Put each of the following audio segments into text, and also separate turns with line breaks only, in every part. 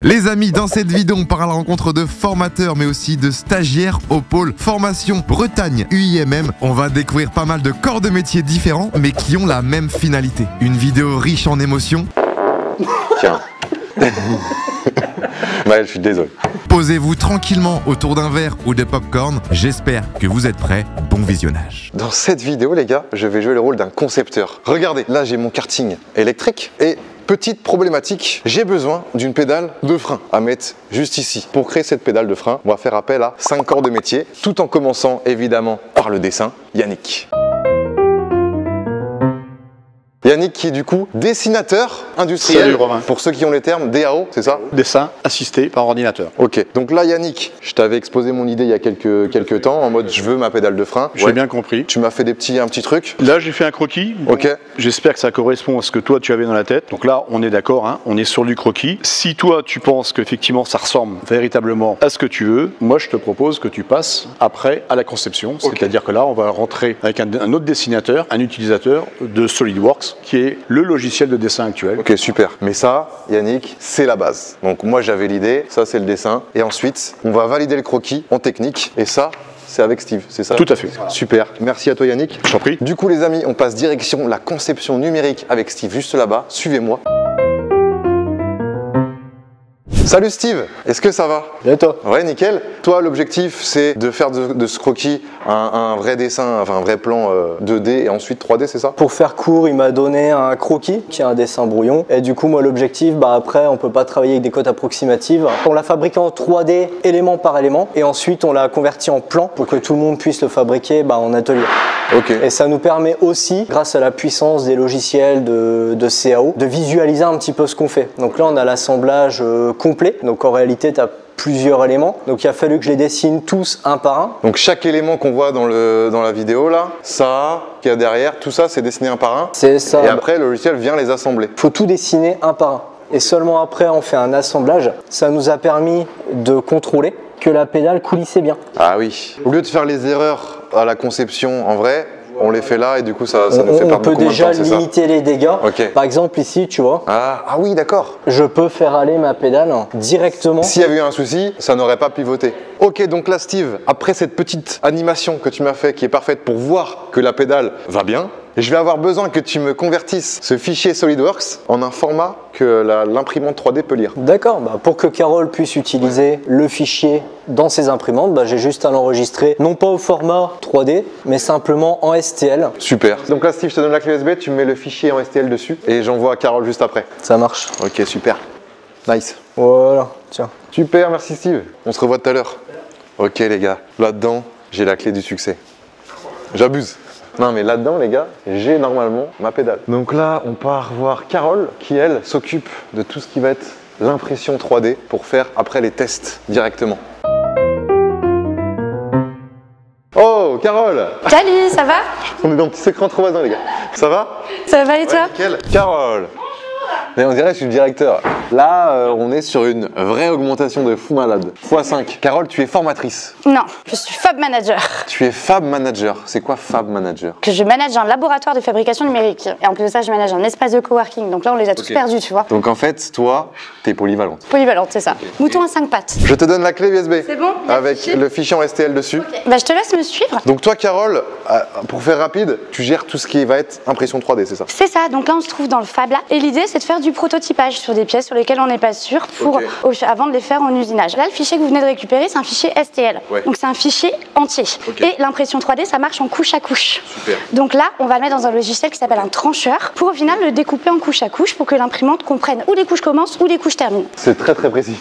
Les amis, dans cette vidéo, on part à la rencontre de formateurs, mais aussi de stagiaires au pôle formation Bretagne UIMM. On va découvrir pas mal de corps de métiers différents, mais qui ont la même finalité. Une vidéo riche en émotions.
Tiens. Ouais, je suis désolé.
Posez-vous tranquillement autour d'un verre ou de popcorn. J'espère que vous êtes prêts. Bon visionnage.
Dans cette vidéo, les gars, je vais jouer le rôle d'un concepteur. Regardez, là j'ai mon karting électrique et petite problématique, j'ai besoin d'une pédale de frein à mettre juste ici. Pour créer cette pédale de frein, on va faire appel à 5 corps de métier, tout en commençant évidemment par le dessin. Yannick. Yannick qui est du coup dessinateur industriel.
Salut Romain.
Pour ceux qui ont les termes, DAO, c'est ça?
Dessin assisté par ordinateur.
Ok, donc là Yannick, je t'avais exposé mon idée il y a quelques temps en mode je veux ma pédale de frein.
J'ai bien compris.
Tu m'as fait un petit truc.
Là j'ai fait un croquis.
Ok.
J'espère que ça correspond à ce que toi tu avais dans la tête. Donc là on est d'accord, hein, on est sur du croquis. Si toi tu penses qu'effectivement ça ressemble véritablement à ce que tu veux, moi je te propose que tu passes après à la conception. C'est-à-dire que là on va rentrer avec un autre dessinateur, un utilisateur de SolidWorks, qui est le logiciel de dessin actuel.
Ok, super. Mais ça, Yannick, c'est la base. Donc moi j'avais l'idée, ça c'est le dessin. Et ensuite, on va valider le croquis en technique. Et ça, c'est avec Steve, c'est ça?
Tout à fait.
Super. Merci à toi Yannick.
Je t'en prie.
Du coup les amis, on passe direction la conception numérique avec Steve juste là-bas. Suivez-moi. Salut Steve, est-ce que ça va?
Et toi?
Ouais, nickel. Toi, l'objectif, c'est de faire de ce croquis un vrai dessin, enfin un vrai plan 2D et ensuite 3D, c'est ça?
Pour faire court, il m'a donné un croquis qui est un dessin brouillon. Et du coup, moi, l'objectif, après, on peut pas travailler avec des codes approximatives. On l'a fabriqué en 3D, élément par élément. Et ensuite, on l'a converti en plan pour que tout le monde puisse le fabriquer en atelier.
Ok.
Et ça nous permet aussi, grâce à la puissance des logiciels de CAO, de visualiser un petit peu ce qu'on fait. Donc là, on a l'assemblage complet. Donc en réalité, tu as plusieurs éléments. Donc il a fallu que je les dessine tous un par un.
Donc chaque élément qu'on voit dans la vidéo là, ça qu'il y a derrière, tout ça c'est dessiné un par un.
C'est ça.
Et après le logiciel vient les assembler.
Il faut tout dessiner un par un. Et seulement après on fait un assemblage. Ça nous a permis de contrôler que la pédale coulissait bien.
Ah oui. Au lieu de faire les erreurs à la conception en vrai, on les fait là et du coup ça nous fait perdre beaucoup de temps.
On peut déjà limiter les dégâts.
Okay.
Par exemple ici, tu vois.
Ah oui, d'accord.
Je peux faire aller ma pédale directement.
S'il y avait eu un souci, ça n'aurait pas pivoté. Ok, donc là Steve, après cette petite animation que tu m'as fait qui est parfaite pour voir que la pédale va bien, je vais avoir besoin que tu me convertisses ce fichier SolidWorks en un format que l'imprimante 3D peut lire.
D'accord, pour que Carole puisse utiliser le fichier dans ses imprimantes, j'ai juste à l'enregistrer, non pas au format 3D, mais simplement en STL.
Super. Donc là Steve, je te donne la clé USB, tu me mets le fichier en STL dessus et j'envoie à Carole juste après.
Ça marche.
Ok, super. Nice.
Voilà, tiens.
Super, merci Steve. On se revoit tout à l'heure. Ok les gars, là-dedans, j'ai la clé du succès. J'abuse. Non mais là-dedans les gars, j'ai normalement ma pédale. Donc là on part voir Carole qui elle s'occupe de tout ce qui va être l'impression 3D pour faire après les tests directement. Oh Carole!
Salut, ça va?
On est dans le petit secret entre voisins les gars. Ça va?
Ça va et toi?
Ouais, nickel. Carole! Mais on dirait que je suis le directeur. Là, on est sur une vraie augmentation de fou malade. x5. Carole, tu es formatrice.
Non, je suis Fab Manager.
Tu es Fab Manager. C'est quoi Fab Manager?
Que je manage un laboratoire de fabrication numérique. Et en plus de ça, je manage un espace de coworking. Donc là, on les a tous perdus, tu vois.
Donc en fait, toi, t'es polyvalente.
Polyvalente, c'est ça. Okay. Mouton à 5 pattes.
Je te donne la clé USB.
C'est bon?
Avec le fichier en STL dessus.
Okay. Je te laisse me suivre.
Donc toi, Carole, pour faire rapide, tu gères tout ce qui va être impression 3D, c'est ça?
C'est ça. Donc là, on se trouve dans le Fab là. Et l'idée, c'est de faire du prototypage sur des pièces sur lesquelles on n'est pas sûr pour, avant de les faire en usinage. Là, le fichier que vous venez de récupérer, c'est un fichier STL. Ouais. Donc c'est un fichier entier. Et l'impression 3D, ça marche en couche à couche.
Super.
Donc là, on va le mettre dans un logiciel qui s'appelle un trancheur pour au final le découper en couche à couche pour que l'imprimante comprenne où les couches commencent, où les couches terminent.
C'est très très précis.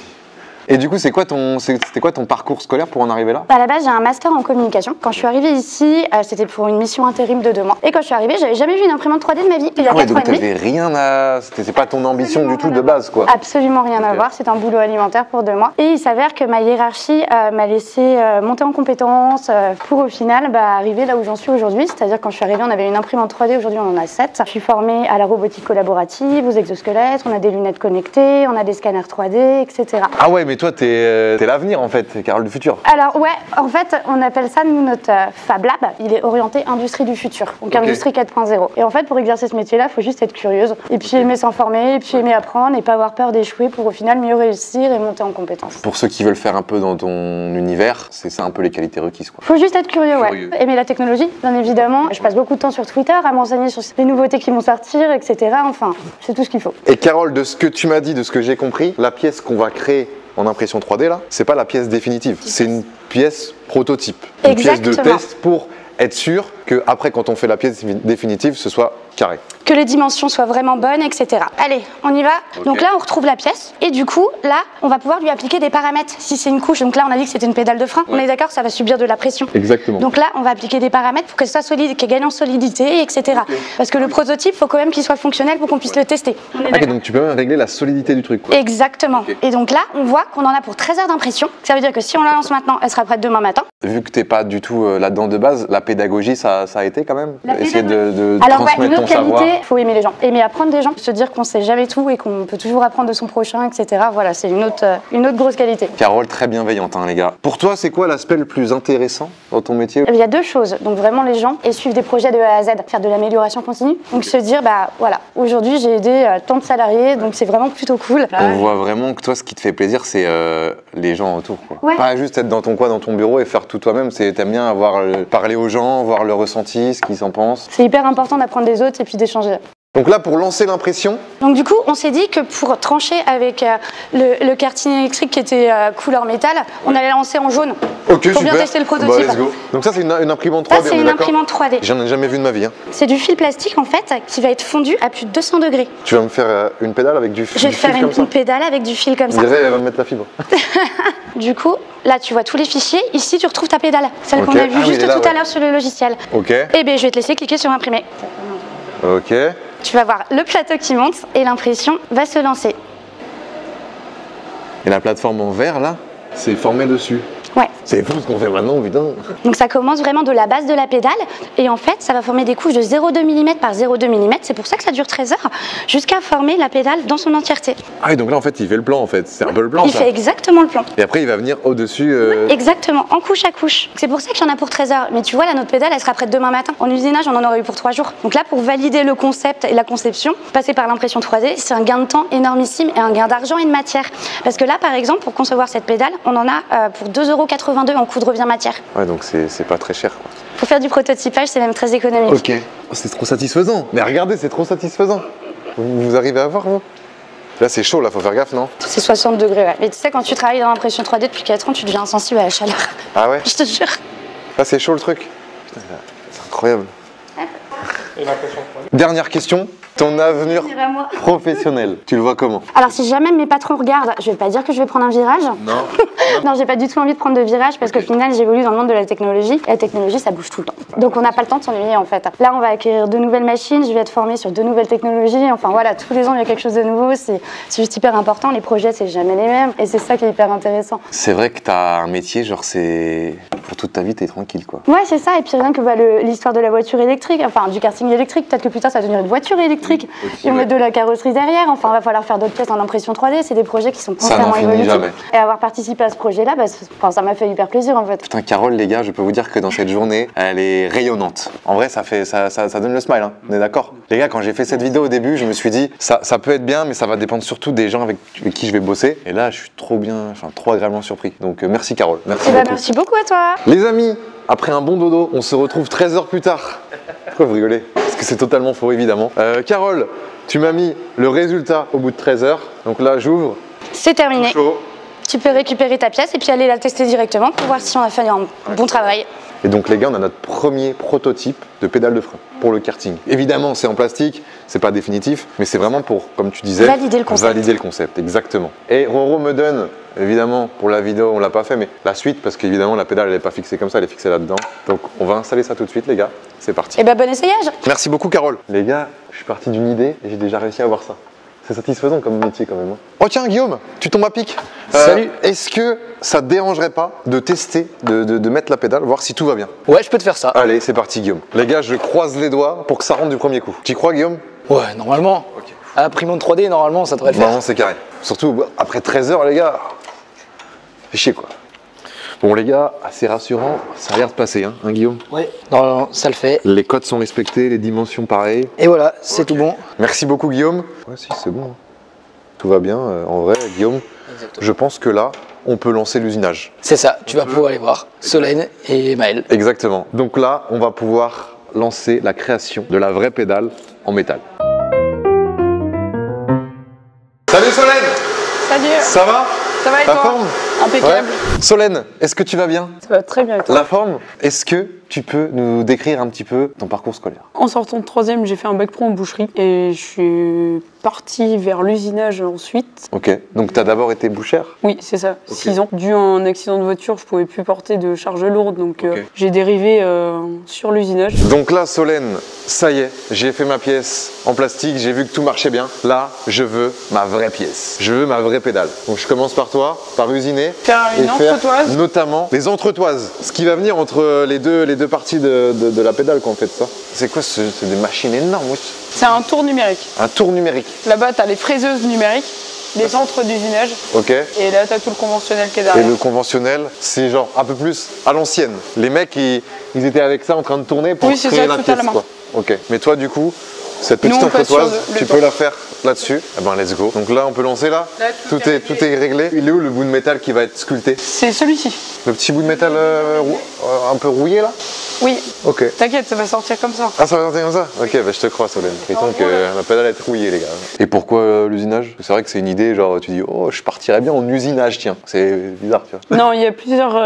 Et du coup, c'était quoi ton parcours scolaire pour en arriver là?
À la base, j'ai un master en communication. Quand je suis arrivée ici, c'était pour une mission intérim de 2 mois. Et quand je suis arrivée, j'avais jamais vu une imprimante 3D de ma vie. Il y a 4 ans et demi.
Donc t'avais rien à... C'était pas ton ambition du tout de base, quoi.
Absolument rien à voir. C'est un boulot alimentaire pour 2 mois. Et il s'avère que ma hiérarchie m'a laissé monter en compétences pour au final arriver là où j'en suis aujourd'hui. C'est-à-dire quand je suis arrivée, on avait une imprimante 3D. Aujourd'hui, on en a 7. Je suis formée à la robotique collaborative, aux exosquelettes. On a des lunettes connectées, on a des scanners 3D, etc.
Ah ouais, mais mais toi, t'es l'avenir en fait, Carole du futur.
Alors ouais, en fait, on appelle ça, nous, notre Fab Lab, il est orienté industrie du futur, donc industrie 4.0. Et en fait, pour exercer ce métier-là, il faut juste être curieuse, et puis aimer s'informer, et puis aimer apprendre, et pas avoir peur d'échouer pour au final mieux réussir et monter en compétences.
Pour ceux qui veulent faire un peu dans ton univers, c'est ça un peu les qualités requises, quoi.
Faut juste être curieux, ouais. Aimer la technologie, bien évidemment. Je passe beaucoup de temps sur Twitter à m'enseigner sur les nouveautés qui vont sortir, etc. Enfin, c'est tout ce qu'il faut.
Et Carole, de ce que tu m'as dit, de ce que j'ai compris, la pièce qu'on va créer en impression 3D là, c'est pas la pièce définitive, c'est une pièce prototype, une pièce de test pour être sûr que après quand on fait la pièce définitive, ce soit carré.
Que les dimensions soient vraiment bonnes, etc. Allez, on y va. Donc là, on retrouve la pièce. Et du coup, là, on va pouvoir lui appliquer des paramètres. Si c'est une couche, donc là, on a dit que c'était une pédale de frein. On est d'accord, ça va subir de la pression.
Exactement.
Donc là, on va appliquer des paramètres pour qu'elle soit solide, qu'elle gagne en solidité, etc. Parce que le prototype, il faut quand même qu'il soit fonctionnel pour qu'on puisse le tester.
Ok, donc tu peux même régler la solidité du truc, quoi.
Exactement. Et donc là, on voit qu'on en a pour 13 heures d'impression. Ça veut dire que si on la lance maintenant, elle sera prête demain matin.
Vu que t'es pas du tout là-dedans de base, la pédagogie, ça a été quand même. Essayer de
Alors,
transmettre
une autre
ton savoir.
qualité, il faut aimer les gens. Aimer apprendre des gens, se dire qu'on sait jamais tout et qu'on peut toujours apprendre de son prochain, etc. Voilà, c'est une autre grosse qualité.
Carole, très bienveillante, hein, les gars. Pour toi, c'est quoi l'aspect le plus intéressant dans ton métier?
Il y a deux choses. Donc vraiment les gens et suivre des projets de A à Z, faire de l'amélioration continue. Donc se dire, bah voilà, aujourd'hui j'ai aidé tant de salariés, donc c'est vraiment plutôt cool.
On voit vraiment que toi, ce qui te fait plaisir, c'est les gens autour, quoi.
Ouais.
Pas juste être dans ton coin, dans ton bureau et faire tout toi-même. T'aimes bien parler aux gens, voir leur ressenti, ce qu'ils en pensent.
C'est hyper important d'apprendre des autres et puis d'échanger.
Donc là, pour lancer l'impression...
Donc du coup, on s'est dit que pour trancher avec le karting électrique qui était couleur métal, on allait lancer en jaune.
Ok,
pour
super.
bien tester le prototype.
Bah, let's go. Donc ça, c'est une imprimante 3D,
Ça, c'est une imprimante 3D.
J'en ai jamais vu de ma vie. Hein.
C'est du fil plastique, en fait, qui va être fondu à plus de 200 degrés.
Tu vas me faire une pédale avec du fil
Je vais faire une pédale avec du fil comme ça.
On dirait, elle va me mettre la fibre.
Du coup, là, tu vois tous les fichiers. Ici, tu retrouves ta pédale, celle qu'on a vue juste tout à l'heure sur le logiciel.
Ok.
Et bien, je vais te laisser cliquer sur imprimer.
Ok.
Tu vas voir le plateau qui monte et l'impression va se lancer.
Et la plateforme en verre, là, c'est formé dessus.
Ouais.
C'est fou ce qu'on fait maintenant, putain.
Donc ça commence vraiment de la base de la pédale et en fait ça va former des couches de 0,2 mm par 0,2 mm, c'est pour ça que ça dure 13 heures, jusqu'à former la pédale dans son entièreté.
Ah et donc là en fait il fait le plan en fait, c'est un peu le plan
Il fait exactement le plan.
Et après il va venir au-dessus...
Exactement, en couche à couche. C'est pour ça qu'il y en a pour 13 heures, mais tu vois là notre pédale elle sera prête demain matin. En usinage on en aurait eu pour 3 jours. Donc là pour valider le concept et la conception, passer par l'impression 3D, c'est un gain de temps énormissime et un gain d'argent et de matière. Parce que là par exemple pour concevoir cette pédale, on en a pour 2,82 € en coût de revient matière.
Ouais, donc c'est pas très cher quoi.
Pour faire du prototypage, c'est même très économique.
Ok. Oh, c'est trop satisfaisant. Mais regardez, c'est trop satisfaisant. Vous arrivez à voir, vous? Là, c'est chaud, là, faut faire gaffe, non?
C'est 60 degrés, ouais. Mais tu sais, quand tu travailles dans l'impression 3D depuis 4 ans, tu deviens insensible à la chaleur.
Ah ouais?
Je te jure.
Là, c'est chaud le truc. Putain, c'est incroyable. Dernière question. Ton avenir professionnel, tu le vois comment?
Alors si jamais mes patrons regardent, je vais pas dire que je vais prendre un virage.
Non.
Non, j'ai pas du tout envie de prendre de virage parce qu'au final j'évolue dans le monde de la technologie. Et la technologie ça bouge tout le temps. Donc on n'a pas le temps de s'ennuyer en fait. Là on va acquérir de nouvelles machines, je vais être formée sur de nouvelles technologies. Enfin voilà, tous les ans il y a quelque chose de nouveau. C'est juste hyper important. Les projets c'est jamais les mêmes et c'est ça qui est hyper intéressant.
C'est vrai que t'as un métier, genre c'est... Pour toute ta vie t'es tranquille quoi.
Ouais c'est ça et puis rien que l'histoire de la voiture électrique, enfin du karting électrique, peut-être que plus tard ça va devenir une voiture électrique. Ils vont mettre de la carrosserie derrière, enfin il va falloir faire d'autres pièces en impression 3D, c'est des projets qui sont constamment évolutifs. Et avoir participé à ce projet-là, bah, ça m'a fait hyper plaisir en fait.
Putain Carole les gars, je peux vous dire que dans cette journée, elle est rayonnante. En vrai ça donne le smile, hein. On est d'accord? Les gars, quand j'ai fait cette vidéo au début, je me suis dit ça peut être bien, mais ça va dépendre surtout des gens avec qui je vais bosser. Et là je suis trop agréablement surpris. Donc merci Carole, merci beaucoup.
Merci beaucoup à toi.
Les amis, après un bon dodo, on se retrouve 13 heures plus tard. Pourquoi vous rigolez? Parce que c'est totalement faux évidemment. Carole, tu m'as mis le résultat au bout de 13 heures. Donc là, j'ouvre.
C'est terminé.
Chaud.
Tu peux récupérer ta pièce et puis aller la tester directement pour voir si on a fait un bon travail.
Et donc les gars, on a notre premier prototype de pédale de frein pour le karting. Évidemment, c'est en plastique, c'est pas définitif, mais c'est vraiment pour, comme tu disais,
valider le concept.
Valider le concept, exactement. Et Roro me donne, évidemment, pour la vidéo, on l'a pas fait, mais la suite, parce qu'évidemment, la pédale, elle est pas fixée comme ça, elle est fixée là-dedans. Donc on va installer ça tout de suite, les gars. C'est parti.
Et bah bon essayage.
Merci beaucoup, Carole. Les gars, je suis parti d'une idée et j'ai déjà réussi à avoir ça. C'est satisfaisant comme métier quand même. Hein. Oh tiens Guillaume, tu tombes à pic.
Salut.
Est-ce que ça te dérangerait pas de tester, de mettre la pédale, voir si tout va bien?
Ouais, je peux te faire ça.
Allez, c'est parti Guillaume. Les gars, je croise les doigts pour que ça rentre du premier coup. T'y crois Guillaume?
Ouais, normalement.
Ok.
À l'imprimante 3D, normalement, ça devrait le faire.
Non, c'est carré. Surtout après 13 heures les gars. Fais chier quoi. Bon les gars, assez rassurant, ça a l'air de passer, hein Guillaume?
Ouais, non, ça le fait.
Les codes sont respectés, les dimensions pareilles.
Et voilà, c'est tout bon.
Merci beaucoup Guillaume. Ouais si c'est bon. Tout va bien, en vrai Guillaume.
Exactement.
Je pense que là, on peut lancer l'usinage.
C'est ça, tu vas pouvoir aller voir Solène et Maël.
Exactement. Donc là, on va pouvoir lancer la création de la vraie pédale en métal. Salut Solène!
Salut,
Ça va?
ça va et
La
toi?
forme?
Impeccable.
Ouais. Solène, est-ce que tu vas bien?
Ça va très bien et toi?
La forme? Est-ce que tu peux nous décrire un petit peu ton parcours scolaire?
En sortant de 3e, j'ai fait un bac pro en boucherie et je suis partie vers l'usinage ensuite.
Ok, donc tu as d'abord été bouchère?
Oui, c'est ça, 6 ans. Dû à un accident de voiture, je pouvais plus porter de charge lourde, donc
Ok.
j'ai dérivé sur l'usinage.
Donc là, Solène, ça y est, j'ai fait ma pièce en plastique, j'ai vu que tout marchait bien. Là, je veux ma vraie pièce. Je veux ma vraie pédale. Donc je commence par toi, par usiner.
Faire une
et faire
entretoise.
notamment les entretoises. Ce qui va venir entre les deux parties de la pédale quand on fait ça. C'est quoi c'est des machines énormes, oui.
C'est un tour numérique.
Un tour numérique.
Là-bas, tu as les fraiseuses numériques, les centres d'usinage,
Ok.
et là, tu as tout le conventionnel qui est
Et
derrière.
le conventionnel, c'est genre un peu plus à l'ancienne. Les mecs, ils étaient avec ça en train de tourner pour
Oui, c'est
créer
ça,
la
tout à
pièce,
la main.
quoi. Ok. Mais toi, du coup, cette
Nous,
petite
on passe sur
entretoise,
le
tu
tour.
peux la faire là-dessus. Eh ben, let's go. Donc là, on peut lancer là.
Là,
tout est réglé. Il est où le bout de métal qui va être sculpté?
C'est celui-ci.
Le petit bout de métal un peu rouillé là?
Oui,
Ok.
t'inquiète, ça va sortir comme ça.
Ah, ça va sortir comme ça? Ok, bah, je te crois, Solène. Mettons que ma pédale est rouillée, les gars. Et pourquoi l'usinage? C'est vrai que c'est une idée, genre, tu dis, oh, je partirais bien en usinage, tiens. C'est bizarre, tu vois.
Non, il y a plusieurs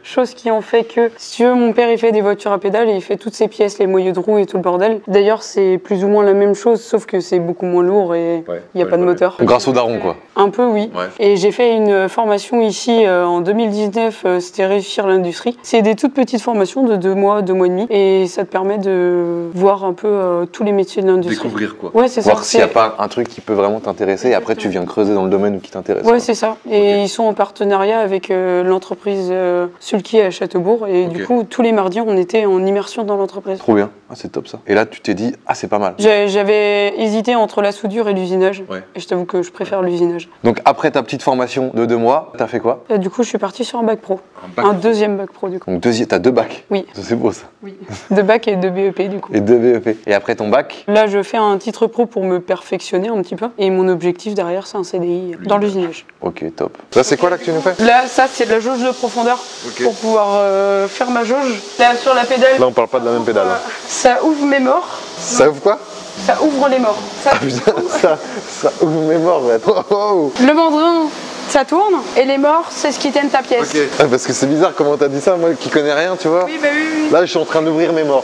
choses qui ont fait que, si tu veux, mon père il fait des voitures à pédales et il fait toutes ses pièces, les moyeux de roue et tout le bordel. D'ailleurs, c'est plus ou moins la même chose, sauf que c'est beaucoup moins lourd et il n'y a pas de moteur.
Grâce au daron, quoi.
Un peu, oui.
Ouais.
Et j'ai fait une formation ici en 2019, c'était Réussir l'industrie. C'est des toutes petites formations de 2 mois, 2 mois et demi, et ça te permet de voir un peu tous les métiers de l'industrie.
Découvrir, quoi.
Ouais, c'est ça.
Voir s'il n'y a pas un truc qui peut vraiment t'intéresser et après tu viens creuser dans le domaine qui t'intéresse.
Ouais,
quoi.
c'est ça. Et ils sont en partenariat avec l'entreprise Sulky à Châteaubourg. Et du coup, tous les mardis, on était en immersion dans l'entreprise.
Trop bien. Ah, c'est top ça. Et là, tu t'es dit, ah, c'est pas mal.
J'avais hésité entre la soudure et l'usinage.
Ouais.
Et je t'avoue que je préfère l'usinage.
Donc, après ta petite formation de 2 mois, t'as fait quoi?
Du coup, je suis partie sur un bac pro. Un deuxième bac pro, du coup.
Donc, t'as 2 bacs.
Oui.
Ça, c'est beau ça.
Oui. 2 bacs et 2 BEP, du coup.
Et 2 BEP. Et après ton bac?
Là, je fais un titre pro pour me perfectionner un petit peu. Et mon objectif derrière, c'est un CDI dans l'usinage.
Ok, top. Là, c'est quoi là que tu nous fais?
Là, ça, c'est de la jauge de profondeur pour pouvoir faire ma jauge. Là, sur la pédale,
Là, on parle pas de la même pédale. hein.
ça ouvre mes morts.
Ça ouvre quoi?
Ça ouvre les morts. Ça,
Putain, ça ouvre mes morts. Ouais. Oh.
le mandrin, ça tourne. Et les morts, c'est ce qui tienne ta pièce.
Ah, parce que c'est bizarre comment t'as dit ça, moi qui connais rien, tu vois.
Oui, bah oui.
Là, je suis en train d'ouvrir mes morts.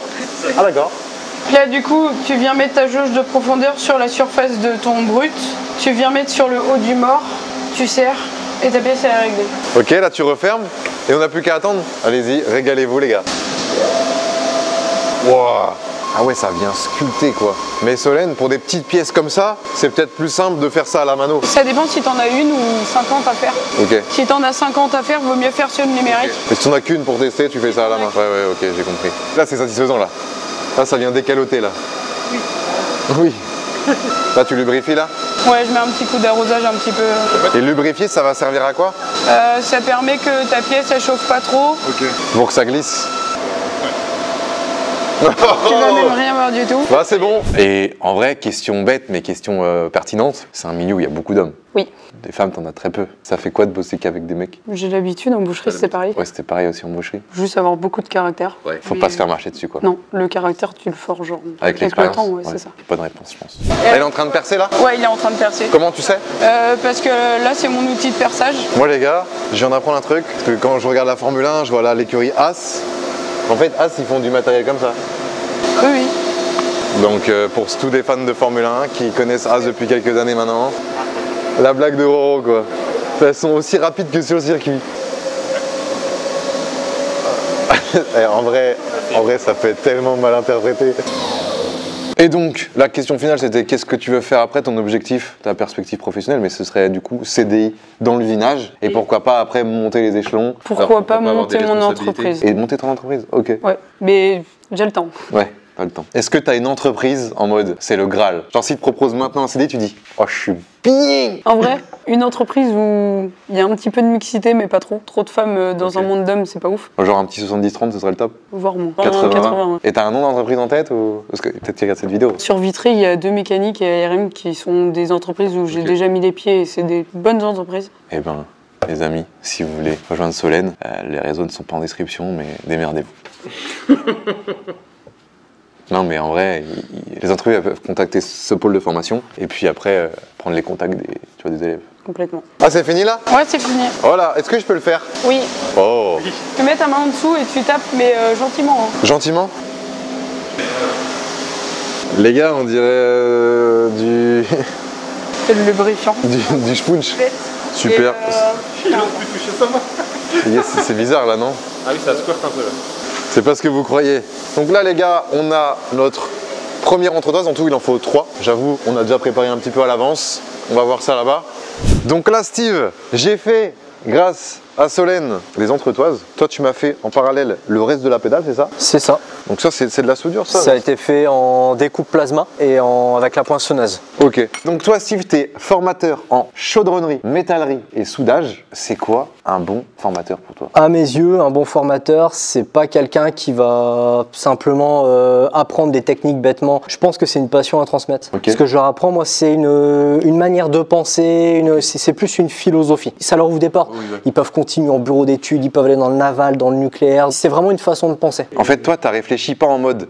Ah, d'accord.
Là, du coup, tu viens mettre ta jauge de profondeur sur la surface de ton brut. Tu viens mettre sur le haut du mort. Tu serres et ta pièce, elle est réglée.
Ok, là, tu refermes et on n'a plus qu'à attendre. Allez-y, régalez-vous, les gars. Wow. Ah ouais, ça vient sculpter, quoi. Mais Solène, pour des petites pièces comme ça, c'est peut-être plus simple de faire ça à la mano.
Ça dépend si t'en as une ou 50 à faire.
Ok.
Si t'en as 50 à faire, vaut mieux faire sur le numérique.
Mais si t'en as qu'une pour tester, tu fais ça à la main. Ouais, ok, j'ai compris. Là, c'est satisfaisant, là. Là, ça vient décaloter, là.
Oui.
Oui. Là, tu lubrifies, là.
Ouais, je mets un petit coup d'arrosage un petit peu.
Et lubrifier, ça va servir à quoi?
Ça permet que ta pièce, elle chauffe pas trop.
Pour que ça glisse.
Tu vas même rien voir du tout.
Bah, c'est bon. Et en vrai, question bête, mais question pertinente, c'est un milieu où il y a beaucoup d'hommes.
Oui.
Des femmes, t'en as très peu. Ça fait quoi de bosser qu'avec des mecs?
J'ai l'habitude, en boucherie, c'est pareil.
Ouais, c'était pareil aussi en boucherie.
Juste avoir beaucoup de caractère.
Faut pas se faire marcher dessus, quoi.
Non, le caractère, tu le forges
Avec
le
l'expérience.
temps, ouais, c'est ça.
Bonne réponse, je pense. Elle est en train de percer, là?
Ouais, il est en train de percer.
Comment tu sais?
Parce que là, c'est mon outil de perçage.
Moi, les gars, je viens d'apprendre un truc. Parce que quand je regarde la Formule 1, je vois là l'écurie As. En fait, As, ils font du matériel comme ça.
Oui, oui.
Donc, pour tous des fans de Formule 1 qui connaissent As depuis quelques années maintenant, la blague de Roro, quoi. Elles sont aussi rapides que sur le circuit. en vrai, ça peut être tellement mal interprété. Et donc, la question finale, c'était qu'est-ce que tu veux faire après, ton objectif, ta perspective professionnelle, mais ce serait du coup CDI dans l'usinage, et pourquoi pas après monter les échelons.
Pourquoi pas monter mon entreprise?
Et monter ton entreprise, ok.
Ouais, mais j'ai le temps.
Ouais. pas le temps. Est-ce que t'as une entreprise en mode c'est le Graal? Genre si tu te proposes maintenant un CD, tu dis oh je suis bien.
En vrai, une entreprise où il y a un petit peu de mixité, mais pas trop. Trop de femmes dans un monde d'hommes, c'est pas ouf.
Genre un petit 70-30, ce serait le top.
Voire moins.
80.
Ouais.
Et t'as un nom d'entreprise en tête ou parce que peut-être tu regardes cette vidéo.
Sur Vitry, il y a 2 mécaniques et ARM qui sont des entreprises où j'ai déjà mis les pieds et c'est des bonnes entreprises.
Eh ben, les amis, si vous voulez rejoindre Solène, les réseaux ne sont pas en description, mais démerdez-vous. Non, mais en vrai, les entreprises elles peuvent contacter ce pôle de formation et puis après prendre les contacts des élèves.
Complètement.
Ah, c'est fini là?
Ouais, c'est fini.
Voilà, est-ce que je peux le faire?
Oui.
Oh.
Tu mets ta main en dessous et tu tapes, mais gentiment. Hein.
Gentiment? Les gars, on dirait du...
C'est le lubrifiant.
du spunch. Super. C'est bizarre là, non?
Ah oui, ça squirt un peu là.
C'est pas ce que vous croyez. Donc là les gars, on a notre première entretoise, en tout il en faut 3. J'avoue, on a déjà préparé un petit peu à l'avance. On va voir ça là-bas. Donc là Steve, j'ai fait, grâce à Solène, les entretoises. Toi tu m'as fait en parallèle le reste de la pédale, c'est ça?
C'est ça.
Donc ça c'est de la soudure ça?
Ça a été fait en découpe plasma et avec la poinçonneuse.
Ok. Donc toi Steve, t'es formateur en chaudronnerie, métallerie et soudage. C'est quoi un bon formateur pour toi?
À mes yeux, un bon formateur, c'est pas quelqu'un qui va simplement apprendre des techniques bêtement. Je pense que c'est une passion à transmettre.
Okay.
Ce que je leur apprends, moi, c'est une manière de penser, c'est plus une philosophie. Ça leur ouvre des portes. Oui. Ils peuvent continuer en bureau d'études, ils peuvent aller dans le naval, dans le nucléaire. C'est vraiment une façon de penser.
En fait, toi, t'as réfléchi pas en mode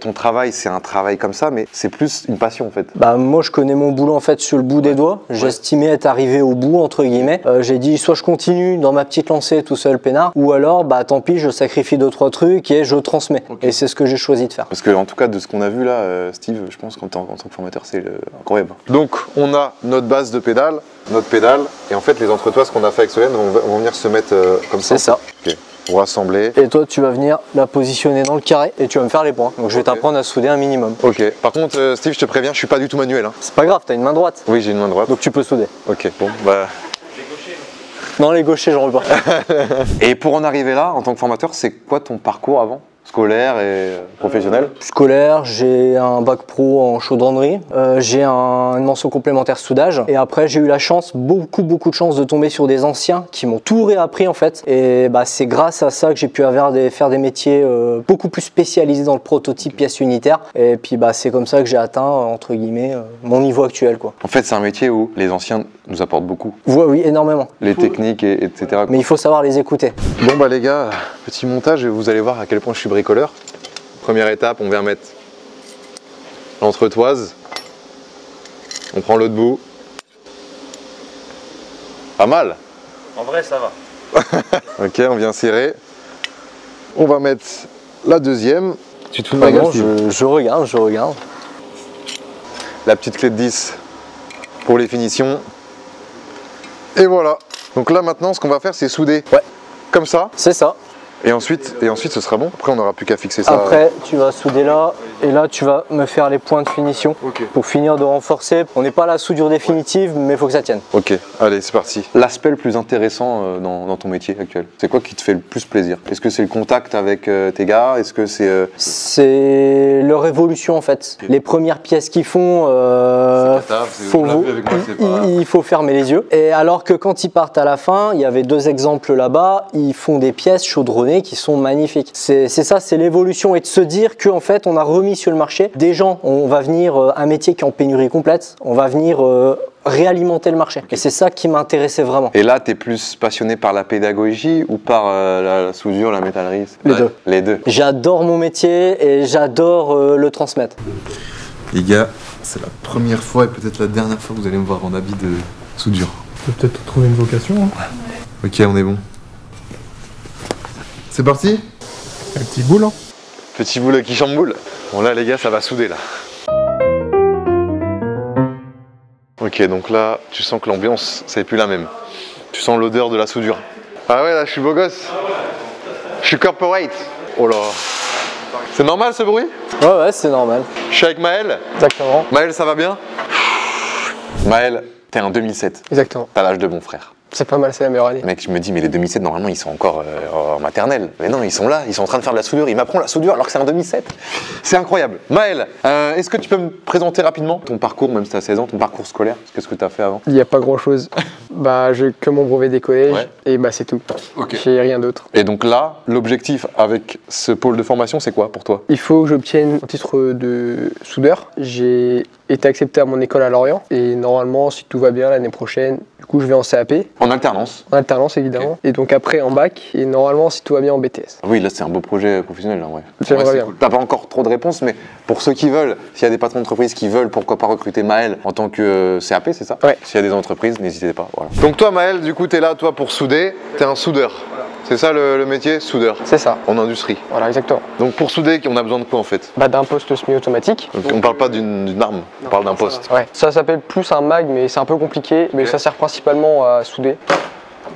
ton travail, c'est un travail comme ça, mais c'est plus une passion en fait.
Bah moi, je connais mon boulot en fait sur le bout des doigts. J'estimais être arrivé au bout entre guillemets. J'ai dit soit je continue dans ma petite lancée tout seul peinard, ou alors bah tant pis, je sacrifie 2-3 trucs et je transmets. Okay. Et c'est ce que j'ai choisi de faire.
Parce que en tout cas de ce qu'on a vu là, Steve, je pense qu'en tant que formateur c'est incroyable. Donc on a notre base de pédale, notre pédale, et en fait les entretoises qu'on a fait avec Solène vont venir se mettre comme ça.
C'est ça.
Okay. Pour assembler.
Et toi tu vas venir la positionner dans le carré et tu vas me faire les points. Donc je vais t'apprendre à souder un minimum.
Ok. Par contre Steve, je te préviens, je suis pas du tout manuel. Hein.
C'est pas grave, t'as une main droite.
Oui, j'ai une main droite.
Donc tu peux souder.
Ok. Bon bah.
Non, les gauchers, j'en veux pas.
Et pour en arriver là, en tant que formateur, c'est quoi ton parcours avant? Scolaire et professionnel?
Scolaire, j'ai un bac pro en chaudronnerie, j'ai une mention complémentaire soudage, et après j'ai eu la chance, beaucoup de chance de tomber sur des anciens qui m'ont tout réappris en fait, et bah, c'est grâce à ça que j'ai pu faire des métiers beaucoup plus spécialisés dans le prototype pièce unitaire, et puis bah, c'est comme ça que j'ai atteint entre guillemets mon niveau actuel quoi.
En fait c'est un métier où les anciens nous apportent beaucoup.
Oui, énormément.
Les techniques etc.
Mais il faut savoir les écouter.
Bon bah les gars, petit montage et vous allez voir à quel point je suis bricoleur. Première étape, on vient mettre l'entretoise. On prend l'autre bout. Pas mal.
En vrai, ça va.
Ok, on vient serrer. On va mettre la deuxième. Tu te fous de ma gueule, Steve ?
Je regarde.
La petite clé de 10 pour les finitions. Et voilà. Donc là maintenant, ce qu'on va faire, c'est souder.
Ouais.
Comme ça.
C'est ça.
Et ensuite, ce sera bon. Après, on n'aura plus qu'à fixer ça.
Après, tu vas souder là, et là, tu vas me faire les points de finition pour finir de renforcer. On n'est pas à la soudure définitive, mais il faut que ça tienne.
Ok, allez, c'est parti. L'aspect le plus intéressant dans ton métier actuel, c'est quoi qui te fait le plus plaisir? Est-ce que c'est le contact avec tes gars? Est-ce que c'est...
C'est leur évolution, en fait. Okay. Les premières pièces qu'ils font, il faut fermer les yeux. Et alors que quand ils partent à la fin, il y avait 2 exemples là-bas, ils font des pièces chaudronnées qui sont magnifiques. C'est ça, c'est l'évolution, et de se dire qu'en fait on a remis sur le marché des gens, on va venir un métier qui est en pénurie complète, on va venir réalimenter le marché. Okay. Et c'est ça qui m'intéressait vraiment.
Et là, tu es plus passionné par la pédagogie ou par la soudure, la métallerie?
Les deux.
Les deux.
J'adore mon métier et j'adore le transmettre.
Les gars, c'est la première fois et peut-être la dernière fois que vous allez me voir en habit de soudure.
Tu peux peut-être trouver une vocation. Hein.
Ok, on est bon. C'est parti?
Un petit boule, hein.
Petit boule qui chamboule. Bon là les gars, ça va souder là. Ok, donc là, tu sens que l'ambiance, c'est plus la même. Tu sens l'odeur de la soudure. Ah ouais, là, je suis beau gosse. Je suis corporate. Oh là. C'est normal ce bruit?
Ouais, c'est normal.
Je suis avec Maël.
Exactement.
Maël, ça va bien? Maël, t'es en 2007.
Exactement.
T'as l'âge de mon frère.
C'est pas mal, c'est la meilleure année.
Mec, je me dis, mais les 2007, normalement, ils sont encore en maternelle. Mais non, ils sont là, ils sont en train de faire de la soudure. Il m'apprend la soudure alors que c'est en 2007. C'est incroyable. Maël, est-ce que tu peux me présenter rapidement ton parcours, même si tu as 16 ans, ton parcours scolaire? Qu'est-ce que tu as fait avant?
Il n'y a pas grand-chose. Bah, j'ai que mon brevet des collèges et bah c'est tout. J'ai rien d'autre.
Et donc là, l'objectif avec ce pôle de formation, c'est quoi pour toi?
Il faut que j'obtienne un titre de soudeur. J'ai été accepté à mon école à Lorient et normalement, si tout va bien l'année prochaine, du coup, je vais en CAP.
En alternance?
En alternance, évidemment. Et donc après en bac et normalement, si tout va bien, en BTS.
Ah oui, là, c'est un beau projet professionnel, là, ouais.
J'aimerais bien.
Cool. T'as pas encore trop de réponses, mais pour ceux qui veulent, s'il y a des patrons d'entreprise qui veulent, pourquoi pas recruter Maël en tant que CAP, c'est ça?
Ouais.
S'il y a des entreprises, n'hésitez pas. Voilà. Donc toi, Maël, du coup, t'es là, toi, pour souder. T'es un soudeur. C'est ça le métier, soudeur?
C'est ça.
En industrie.
Voilà, exactement.
Donc pour souder, on a besoin de quoi en fait?
Bah d'un poste semi-automatique.
Donc on parle pas d'une arme, on parle d'un poste.
Ouais. Ça s'appelle plus un mag, mais c'est un peu compliqué. Mais ça sert principalement à souder.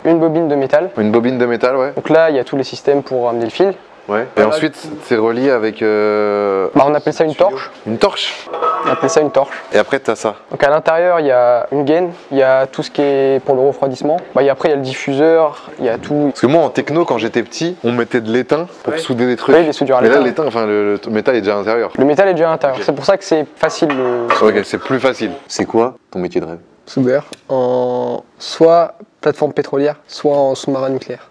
Une bobine de métal.
Une bobine de métal, ouais.
Donc là, il y a tous les systèmes pour amener le fil.
Ouais. Et ensuite, c'est relié avec...
Bah on appelle ça une torche.
Une torche?
On appelle ça une torche.
Et après, t'as ça.
Donc à l'intérieur, il y a une gaine, il y a tout ce qui est pour le refroidissement. Bah, et après, il y a le diffuseur, il y a tout.
Parce que moi, en techno, quand j'étais petit, on mettait de l'étain pour souder des trucs.
Oui, les soudures à
Mais
l'étain.
là, l'étain, enfin, le métal est déjà à l'intérieur.
Le métal est déjà à l'intérieur. C'est pour ça que c'est facile.
Ok, c'est plus facile. C'est quoi ton métier de rêve?
Soudeur en soit plateforme pétrolière, soit en sous-marin nucléaire.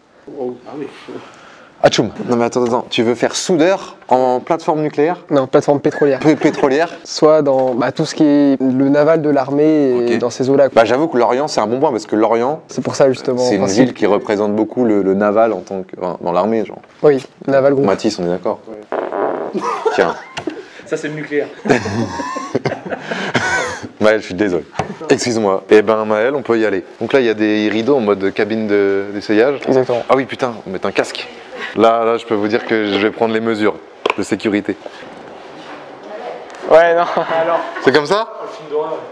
Atchoum. Non mais attends, tu veux faire soudeur en plateforme nucléaire?
Non, plateforme pétrolière.
Pétrolière?
Soit dans tout ce qui est le naval de l'armée et dans ces eaux-là.
Bah j'avoue que Lorient c'est un bon point parce que Lorient,
c'est pour ça justement.
C'est une ville qui représente beaucoup le naval en tant que dans l'armée genre.
Oui, naval groupe.
Mathis, on est d'accord? Tiens.
Ça c'est le nucléaire.
Maël, je suis désolé. Excuse-moi. Eh ben Maël, on peut y aller. Donc là il y a des rideaux en mode cabine d'essayage.
Exactement.
Ah oui putain, on met un casque. Là, je peux vous dire que je vais prendre les mesures de sécurité.
Ouais, non, alors.
C'est comme ça?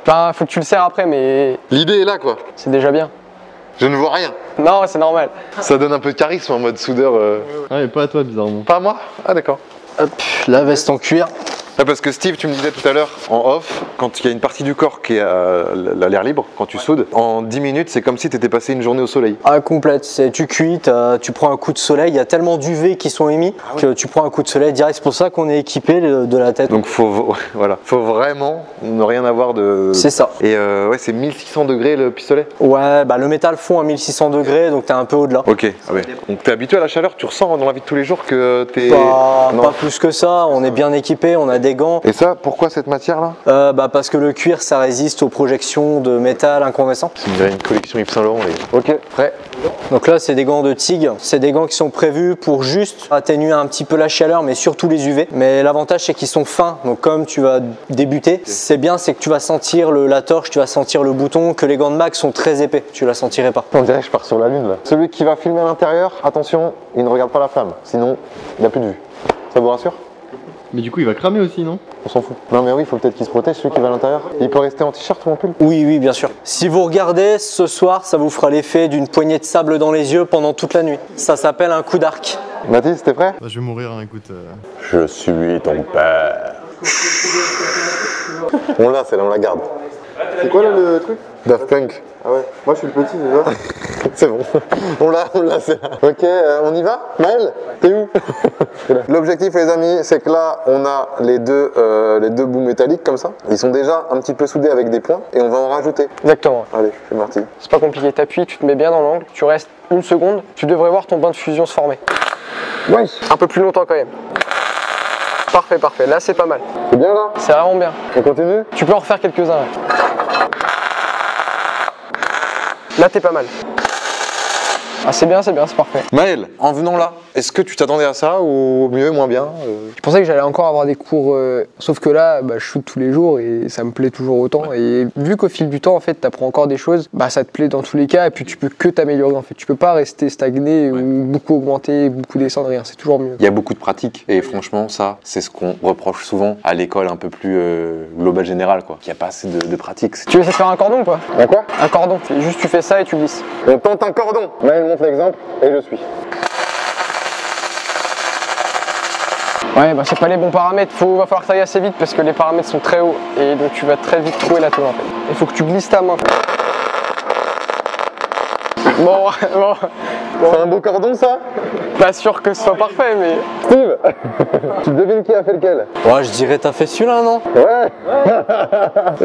Enfin, faut que tu le serres après, mais.
L'idée est là, quoi.
C'est déjà bien.
Je ne vois rien.
Non, c'est normal.
Ça donne un peu de charisme en mode soudeur.
Ah, mais pas à toi, bizarrement.
Pas à moi? Ah, d'accord.
Hop, la veste en cuir.
Ah, parce que Steve, tu me disais tout à l'heure, en off, quand il y a une partie du corps qui est à l'air libre, quand tu soudes, en 10 minutes, c'est comme si tu étais passé une journée au soleil.
Ah, complète. Tu cuis, tu prends un coup de soleil. Il y a tellement d'UV qui sont émis que tu prends un coup de soleil direct. C'est pour ça qu'on est équipé de la tête.
Donc, faut vraiment ne rien avoir de.
C'est ça.
Et ouais, c'est 1600 degrés le pistolet?
Ouais, bah le métal fond à 1600 degrés, donc t'es un peu au-delà.
Ok, ah ouais. Donc, t'es habitué à la chaleur, tu ressens dans la vie de tous les jours que t'es.
Pas plus que ça. On est bien équipé, on a des gants.
Et ça, pourquoi cette matière-là?
Parce que le cuir, ça résiste aux projections de métal incandescent.
C'est une collection Yves Saint Laurent, les gars. Ok, prêt.
Donc là, c'est des gants de TIG. C'est des gants qui sont prévus pour juste atténuer un petit peu la chaleur, mais surtout les UV. Mais l'avantage, c'est qu'ils sont fins. Donc comme tu vas débuter, c'est bien, c'est que tu vas sentir la torche, tu vas sentir le bouton, que les gants de Mac sont très épais. Tu la sentirais pas.
On dirait que je pars sur la lune là. Celui qui va filmer à l'intérieur, attention, il ne regarde pas la flamme. Sinon, il n'a plus de vue. Ça vous rassure?
Mais du coup, il va cramer aussi, non?
On s'en fout. Non mais oui, il faut peut-être qu'il se protège, celui qui va à l'intérieur. Il peut rester en t-shirt ou en pull?
Oui, bien sûr. Si vous regardez ce soir, ça vous fera l'effet d'une poignée de sable dans les yeux pendant toute la nuit. Ça s'appelle un coup d'arc.
Mathis, t'es prêt?
Bah, je vais mourir, hein, écoute.
Je suis ton père. On l'a, celle-là, on la garde.
C'est quoi là le truc?
Daft Punk.
Ah ouais, moi je suis le petit déjà.
C'est bon. On l'a, c'est là. Ok, on y va? Maël, t'es où? L'objectif, les amis, c'est que là, on a les deux bouts métalliques comme ça. Ils sont déjà un petit peu soudés avec des points et on va en rajouter.
Exactement.
Allez, c'est parti.
C'est pas compliqué. T'appuies, tu te mets bien dans l'angle, tu restes une seconde, tu devrais voir ton bain de fusion se former.
Ouais.
Un peu plus longtemps quand même. Parfait, parfait. Là, c'est pas mal.
C'est bien là?
C'est vraiment bien.
On continue?
Tu peux en refaire quelques-uns. Ouais. Là, t'es pas mal. Ah, c'est bien, c'est parfait.
Maël, en venant là, est-ce que tu t'attendais à ça ou mieux, moins bien?
Je pensais que j'allais encore avoir des cours, sauf que là, je shoot tous les jours et ça me plaît toujours autant. Et vu qu'au fil du temps, en fait, t'apprends encore des choses, ça te plaît dans tous les cas et puis tu peux que t'améliorer en fait. Tu peux pas rester stagné ou beaucoup augmenter, beaucoup descendre, rien. C'est toujours mieux.
Il y a beaucoup de pratiques et franchement, ça, c'est ce qu'on reproche souvent à l'école un peu plus globale générale, quoi. Qu'il n'y a pas assez de pratiques.
Tu veux essayer de faire un cordon ou pas?
Un quoi?
Un cordon. Juste tu fais ça et tu glisses.
On tente un cordon. Maël montre l'exemple et je suis.
Ouais, c'est pas les bons paramètres. Va falloir que tu ailles assez vite parce que les paramètres sont très hauts et donc tu vas très vite trouver la tôle en fait. Il faut que tu glisses ta main. Bon, bon.
C'est un beau cordon ça?
Pas sûr que ce soit parfait, mais.
Steve, tu devines qui a fait lequel?
Ouais, je dirais t'as fait celui-là, non?
Ouais.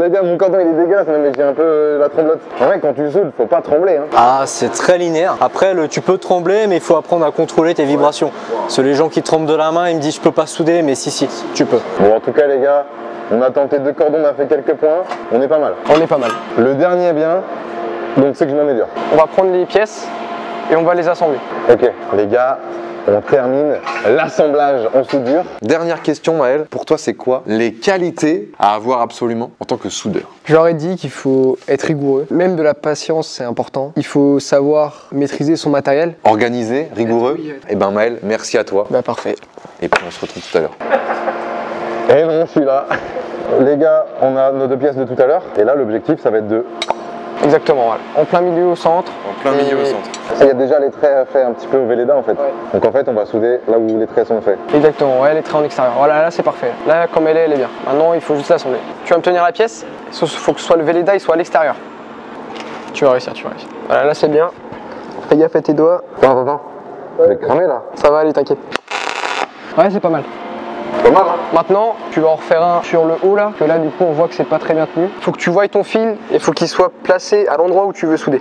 Les gars, mon cordon il est dégueulasse, mais j'ai un peu la tremblote. En vrai, quand tu soudes, faut pas trembler. Hein.
Ah, c'est très linéaire. Après, tu peux trembler, mais il faut apprendre à contrôler tes vibrations. Parce que les gens qui tremblent de la main, ils me disent je peux pas souder, mais si, tu peux.
Bon, en tout cas, les gars, on a tenté 2 cordons, on a fait quelques points. On est pas mal.
On est pas mal.
Le dernier est bien, donc c'est que je m'améliore.
On va prendre les pièces et on va les assembler.
Ok, les gars, on termine l'assemblage en soudure. Dernière question, Maël. Pour toi, c'est quoi les qualités à avoir absolument en tant que soudeur?
Je leur ai dit qu'il faut être rigoureux. Même de la patience, c'est important. Il faut savoir maîtriser son matériel.
Organisé, rigoureux. Et ben Maël, merci à toi.
Bah parfait.
Et puis on se retrouve tout à l'heure. Et non, je suis là. Les gars, on a nos 2 pièces de tout à l'heure. Et là, l'objectif, ça va être de...
Exactement, voilà. En plein milieu au centre.
En plein milieu au centre. Il y a déjà les traits faits un petit peu au Velleda en fait. Ouais. Donc en fait, on va souder là où les traits sont faits.
Exactement, ouais, les traits en extérieur. Voilà, là c'est parfait. Là, comme elle est bien. Maintenant, il faut juste l'assembler. Tu vas me tenir la pièce. Il faut que ce soit le Velleda, il soit à l'extérieur. Tu vas réussir, tu vas réussir. Voilà, là c'est bien. Fais gaffe à tes doigts.
Attends. Je vais cramer là.
Ça va aller, t'inquiète. Ouais, c'est pas mal.
Pas mal, hein.
Maintenant, tu vas en refaire un sur le haut là, que là du coup on voit que c'est pas très bien tenu. Faut que tu voies ton fil et faut qu'il soit placé à l'endroit où tu veux souder.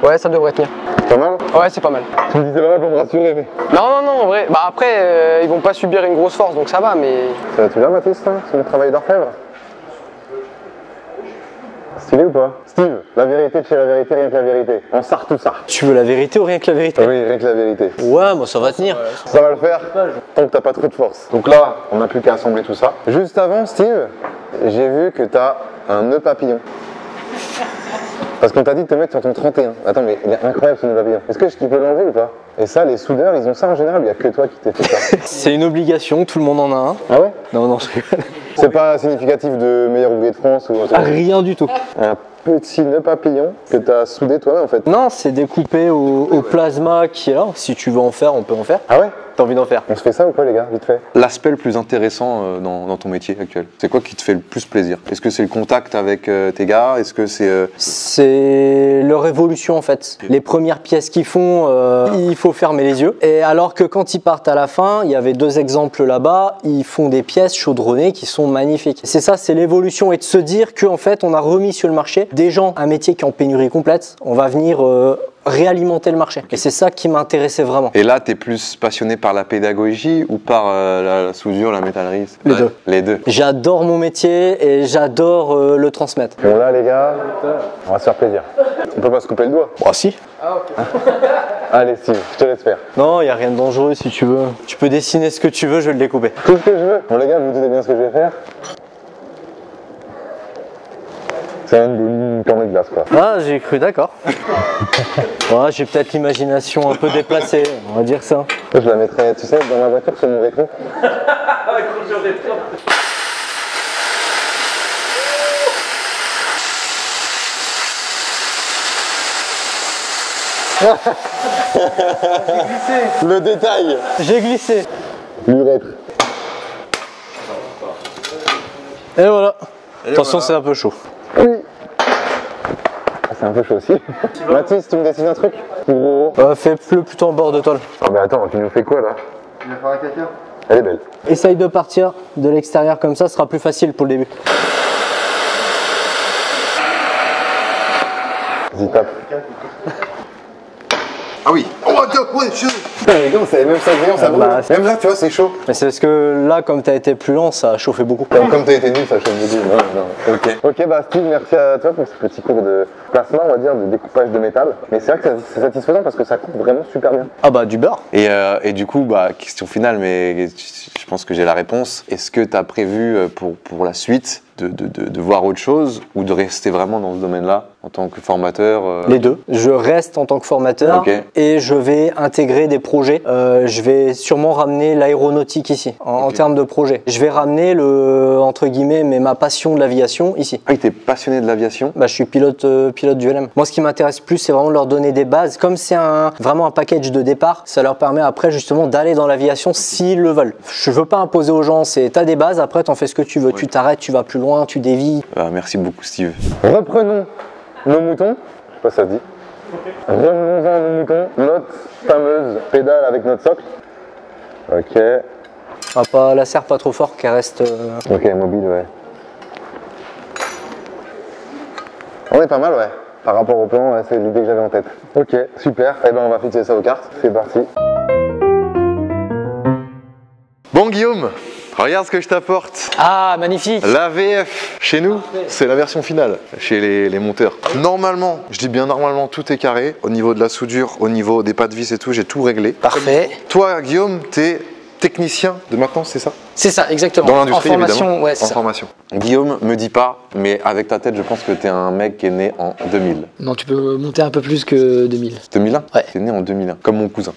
Ouais, ça devrait tenir.
Pas mal?
Ouais, c'est pas mal.
Tu me disais pas mal pour me rassurer, mais...
Non, en vrai. Bah après, ils vont pas subir une grosse force, donc ça va, mais...
Ça va-tu bien, Mathis, là? C'est mon travail d'orfèvre? Stylé ou pas? Steve, la vérité de chez la vérité, rien que la vérité. On sort tout ça.
Tu veux la vérité ou rien que la vérité?
Oui, rien que la vérité.
Ouais, moi ça va tenir.
Ça va le faire tant que t'as pas trop de force. Donc là, on n'a plus qu'à assembler tout ça. Juste avant, Steve, j'ai vu que t'as un nœud papillon. Parce qu'on t'a dit de te mettre sur ton 31. Attends, mais il est incroyable ce nœud papillon. Est-ce que je peux l'enlever ou pas? Et ça, les soudeurs, ils ont ça en général, il n'y a que toi qui t'es fait ça.
C'est une obligation, tout le monde en a un.
Ah ouais?
Non, je rigole.
C'est pas significatif de meilleur ouvrier de France ou un truc.
Rien du tout.
Un petit nœud papillon que tu as soudé toi-même en fait.
Non, c'est découpé au plasma qui est là. Si tu veux en faire, on peut en faire.
Ah ouais?
T'as envie d'en faire?
On se fait ça ou quoi les gâts, vite fait? L'aspect le plus intéressant dans ton métier actuel, c'est quoi qui te fait le plus plaisir? Est-ce que c'est le contact avec tes gars? Est-ce que c'est...
C'est leur évolution en fait. Les premières pièces qu'ils font, il faut fermer les yeux. Et alors que quand ils partent à la fin, il y avait 2 exemples là-bas, ils font des pièces chaudronnées qui sont magnifiques. C'est ça, c'est l'évolution et de se dire qu'en fait on a remis sur le marché des gens, un métier qui est en pénurie complète, on va venir... réalimenter le marché. Et c'est ça qui m'intéressait vraiment.
Et là, tu es plus passionné par la pédagogie ou par la soudure, la métallerie?
Les deux.
Les deux.
J'adore mon métier et j'adore le transmettre.
Bon là, les gars, on va se faire plaisir. On peut pas se couper le doigt?
Bah si.
Ah ok.
Allez Steve, je te laisse faire.
Non, il n'y a rien de dangereux si tu veux. Tu peux dessiner ce que tu veux, je vais le découper.
Tout ce que je veux. Bon les gars, vous me dites bien ce que je vais faire? C'est une cornée de glace quoi.
Ah, j'ai cru, d'accord. Ouais, j'ai peut-être l'imagination un peu déplacée, on va dire ça.
Je la mettrais, tu sais, dans ma voiture sur mon rétro. Le détail.
J'ai glissé.
L'urètre.
Et voilà. Attention, c'est un peu chaud.
Oui. C'est un peu chaud aussi. Mathis, tu me dessines un truc?
Fais-le plutôt en bord de toile.
Oh mais attends, tu nous fais quoi là? Tu vas faire un caca? Elle est belle.
Essaye de partir de l'extérieur comme ça, ce sera plus facile pour le début.
Vas-y, tape. Ah oui. Oh attends, ouais, chaud. Putain les gars, on savait même ça grillon, ça brûle. Même là, tu vois, c'est chaud.
Mais c'est parce que là, comme tu as été plus lent, ça a chauffé beaucoup.
Comme tu as été nul, ça chauffe beaucoup. Non. Ok. Ok, bah Steve, merci à toi pour ce petit cours de plasma, on va dire, de découpage de métal. Mais c'est vrai que c'est satisfaisant parce que ça coupe vraiment super bien.
Ah bah du beurre.
Et du coup, bah question finale, mais je pense que j'ai la réponse. Est-ce que tu as prévu pour la suite de voir autre chose ou de rester vraiment dans ce domaine-là en tant que formateur?
Les deux. Je reste en tant que formateur et je vais intégrer des projets. Je vais sûrement ramener l'aéronautique ici en termes de projet. Je vais ramener entre guillemets ma passion de l'aviation ici.
Ah oui, t'es passionné de l'aviation?
Bah, je suis pilote du LM. Moi, ce qui m'intéresse plus, c'est vraiment de leur donner des bases. Comme c'est vraiment un package de départ, ça leur permet après justement d'aller dans l'aviation s'ils le veulent. Je veux pas imposer aux gens, t'as des bases, après t'en fais ce que tu veux. Tu t'arrêtes, tu vas plus loin, tu dévies.
Merci beaucoup Steve. Reprenons nos moutons. pas si ça se dit. Revenons-en nos moutons, notre fameuse pédale avec notre socle. Ok.
On va pas la serre pas trop fort qu'elle reste.
Ok, mobile, ouais. On est pas mal, ouais. Par rapport au plan, ouais, c'est l'idée que j'avais en tête. Ok, super. Eh ben, on va fixer ça aux cartes. C'est parti. Bon, Guillaume, regarde ce que je t'apporte.
Ah, magnifique.
La VF, chez nous, c'est la version finale, chez les monteurs. Normalement, je dis bien normalement, tout est carré. Au niveau de la soudure, au niveau des pas de vis et tout, j'ai tout réglé.
Parfait.
Toi, Guillaume, t'es technicien de maintenance, c'est ça?
C'est ça, exactement.
Dans l'industrie, évidemment.
Ouais,
en formation. Guillaume, me dis pas, mais avec ta tête, je pense que t'es un mec qui est né en 2000.
Non, tu peux monter un peu plus que 2000.
2001?
Ouais.
T'es né en 2001, comme mon cousin.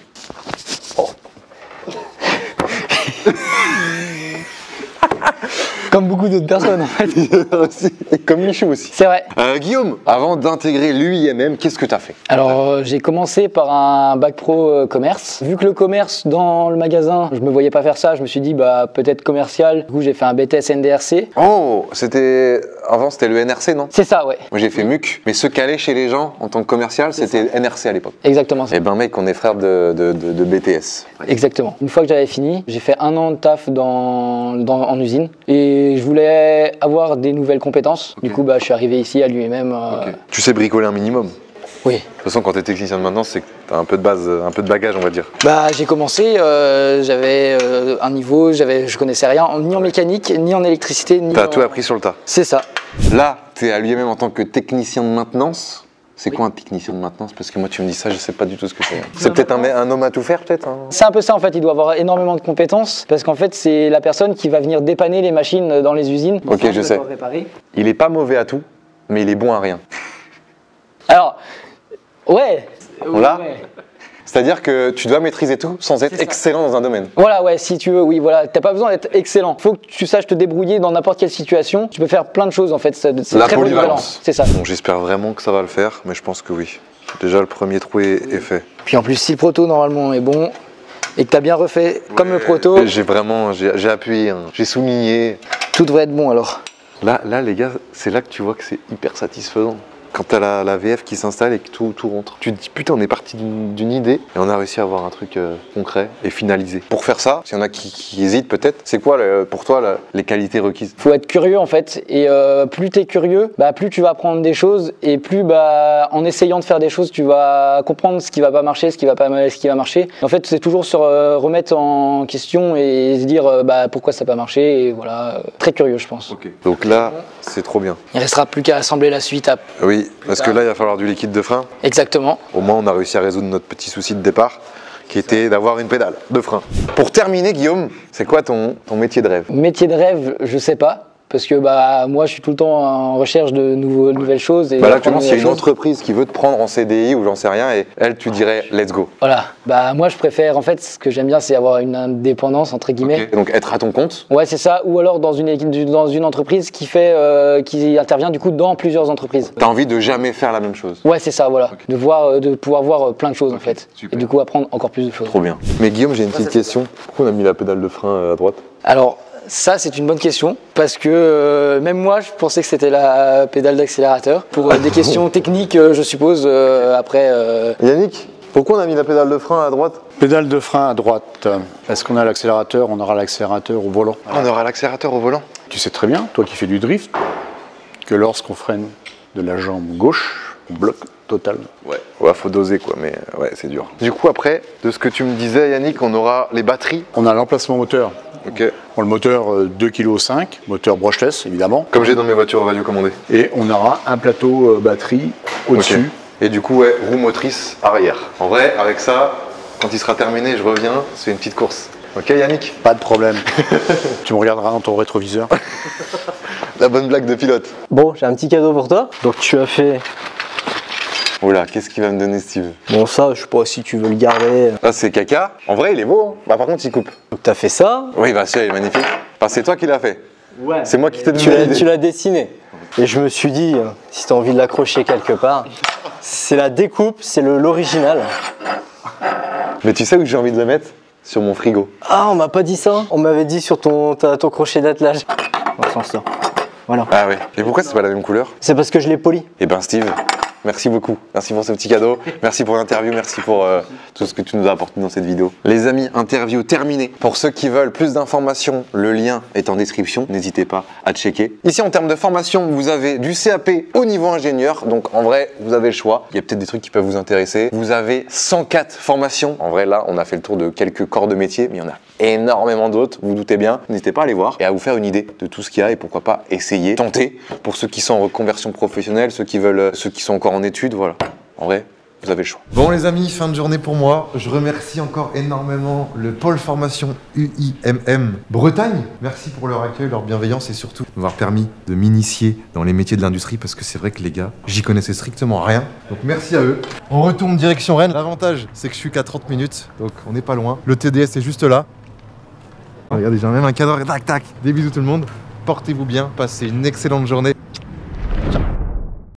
Comme beaucoup d'autres personnes en fait.
Et comme Michou aussi.
C'est vrai.
Guillaume, avant d'intégrer l'UIMM, qu'est-ce que tu as fait?
Alors j'ai commencé par un bac pro commerce. Vu que le commerce dans le magasin, je me voyais pas faire ça, je me suis dit bah peut-être commercial. Du coup j'ai fait un BTS NDRC.
Oh, avant c'était le NRC, non?
C'est ça, ouais.
Moi j'ai fait MUC, mais se caler chez les gens en tant que commercial, c'était NRC à l'époque.
Exactement ça.
Eh ben mec, on est frères de BTS.
Exactement. Une fois que j'avais fini, j'ai fait 1 an de taf en usine et je voulais avoir des nouvelles compétences. Okay. Du coup, je suis arrivé ici à l'UIMM.
Okay. Tu sais bricoler un minimum?
Oui.
De toute façon, quand tu es technicien de maintenance, c'est que tu as un peu de base, un peu de bagage, on va dire.
J'ai commencé, j'avais un niveau, je connaissais rien, ni en mécanique, ni en électricité, ni
T'as tout appris sur le tas.
C'est ça.
Là, tu es à l'UIMM en tant que technicien de maintenance. C'est quoi un technicien de maintenance? Parce que moi, tu me dis ça, je sais pas du tout ce que c'est. C'est peut-être un homme à tout faire, peut-être?
C'est un peu ça, en fait. Il doit avoir énormément de compétences parce qu'en fait, c'est la personne qui va venir dépanner les machines dans les usines.
Ok, je sais. Il est pas mauvais à tout, mais il est bon à rien.
Alors, ouais.
Là, c'est-à-dire que tu dois maîtriser tout sans être excellent dans un domaine.
Voilà, ouais, si tu veux, oui, voilà. T'as pas besoin d'être excellent. Faut que tu saches te débrouiller dans n'importe quelle situation. Tu peux faire plein de choses, en fait. C'est
la
très
polyvalence.
C'est ça.
Bon, j'espère vraiment que ça va le faire, mais je pense que oui. Déjà, le premier trou est fait.
Puis en plus, si le proto, normalement, est bon et que t'as bien refait comme le proto...
J'ai appuyé, hein. J'ai souligné.
Tout devrait être bon, alors.
Là, les gars, c'est là que tu vois que c'est hyper satisfaisant. Quand t'as la VF qui s'installe et que tout rentre. Tu te dis putain, on est parti d'une idée et on a réussi à avoir un truc concret et finalisé. Pour faire ça, s'il y en a qui hésitent peut-être, c'est quoi pour toi les qualités requises?
Faut être curieux en fait, et plus t'es curieux, plus tu vas apprendre des choses et plus en essayant de faire des choses, tu vas comprendre ce qui va pas marcher, ce qui va marcher. En fait, c'est toujours se remettre en question et se dire pourquoi ça n'a pas marché, et voilà, très curieux je pense.
Okay. Donc là, c'est trop bien.
Il restera plus qu'à assembler la suite.
Oui, parce que là, il va falloir du liquide de frein.
Exactement.
Au moins, on a réussi à résoudre notre petit souci de départ, qui était d'avoir une pédale de frein. Pour terminer, Guillaume, c'est quoi ton métier de rêve?
Métier de rêve, je sais pas. Parce que moi je suis tout le temps en recherche de nouvelles choses. Et
là actuellement s'il y a une entreprise qui veut te prendre en CDI ou j'en sais rien, et elle tu dirais let's go.
Voilà, moi je préfère, en fait ce que j'aime bien c'est avoir une indépendance entre guillemets.
Okay. Donc être à ton compte? Ouais,
c'est ça, ou alors dans une entreprise qui intervient du coup dans plusieurs entreprises.
T'as envie de jamais faire la même chose?
Ouais, c'est ça, voilà. Okay. De pouvoir voir plein de choses en fait.
Super.
Et du coup apprendre encore plus de choses.
Trop bien. Mais Guillaume, j'ai une petite question. Pourquoi on a mis la pédale de frein à droite?
Alors, ça, c'est une bonne question, parce que même moi, je pensais que c'était la pédale d'accélérateur. Pour des questions techniques, je suppose, après...
Yannick, pourquoi on a mis la pédale de frein à droite?
Pédale de frein à droite, parce qu'on a l'accélérateur, on aura l'accélérateur au volant.
On aura l'accélérateur au volant?
Tu sais très bien, toi qui fais du drift, que lorsqu'on freine de la jambe gauche, on bloque total.
Ouais, faut doser quoi, mais ouais, c'est dur. Du coup, après, de ce que tu me disais, Yannick, on aura les batteries.
On a l'emplacement moteur.
Ok.
Bon, le moteur 2,5 kg, moteur brushless évidemment.
Comme j'ai dans mes voitures radiocommandées.
Et on aura un plateau batterie au-dessus.
Okay. Et du coup, roue motrice arrière. En vrai, avec ça, quand il sera terminé, je reviens, c'est une petite course. Ok Yannick?
Pas de problème. Tu me regarderas dans ton rétroviseur.
La bonne blague de pilote.
Bon, j'ai un petit cadeau pour toi. Donc tu as fait...
Oula, qu'est-ce qu'il va me donner Steve?
Bon ça, je sais pas si tu veux le garder.
Ah c'est caca. En vrai il est beau, hein. Par contre il coupe.
Donc t'as fait ça?
Oui il est magnifique. C'est toi qui l'as fait.
Ouais.
C'est moi qui t'ai donné l'idée.
Tu l'as dessiné. Et je me suis dit, si t'as envie de l'accrocher quelque part, c'est la découpe, c'est l'original.
Mais tu sais où j'ai envie de le mettre? Sur mon frigo.
Ah on m'a pas dit ça. On m'avait dit sur ton crochet d'attelage. Dans ce sens-là. Voilà.
Ah oui. Et pourquoi c'est pas la même couleur?
C'est parce que je l'ai poli.
Eh ben Steve, Merci beaucoup. Merci pour ce petit cadeau. Merci pour l'interview. Merci pour tout ce que tu nous as apporté dans cette vidéo. Les amis, interview terminée. Pour ceux qui veulent plus d'informations, le lien est en description. N'hésitez pas à checker. Ici, en termes de formation, vous avez du CAP au niveau ingénieur. Donc, en vrai, vous avez le choix. Il y a peut-être des trucs qui peuvent vous intéresser. Vous avez 104 formations. En vrai, là, on a fait le tour de quelques corps de métier, mais il y en a énormément d'autres. Vous vous doutez bien. N'hésitez pas à aller voir et à vous faire une idée de tout ce qu'il y a et pourquoi pas essayer, tenter. Pour ceux qui sont en reconversion professionnelle, ceux qui sont encore en études, voilà. En vrai, vous avez le choix.
Bon les amis, fin de journée pour moi. Je remercie encore énormément le pôle formation UIMM Bretagne. Merci pour leur accueil, leur bienveillance et surtout de m'avoir permis de m'initier dans les métiers de l'industrie parce que c'est vrai que les gars, j'y connaissais strictement rien. Donc merci à eux. On retourne direction Rennes. L'avantage, c'est que je suis qu'à 30 minutes, donc on n'est pas loin. Le TDS est juste là. Regardez, j'ai même un cadre. Tac, tac. Des bisous tout le monde. Portez-vous bien, passez une excellente journée.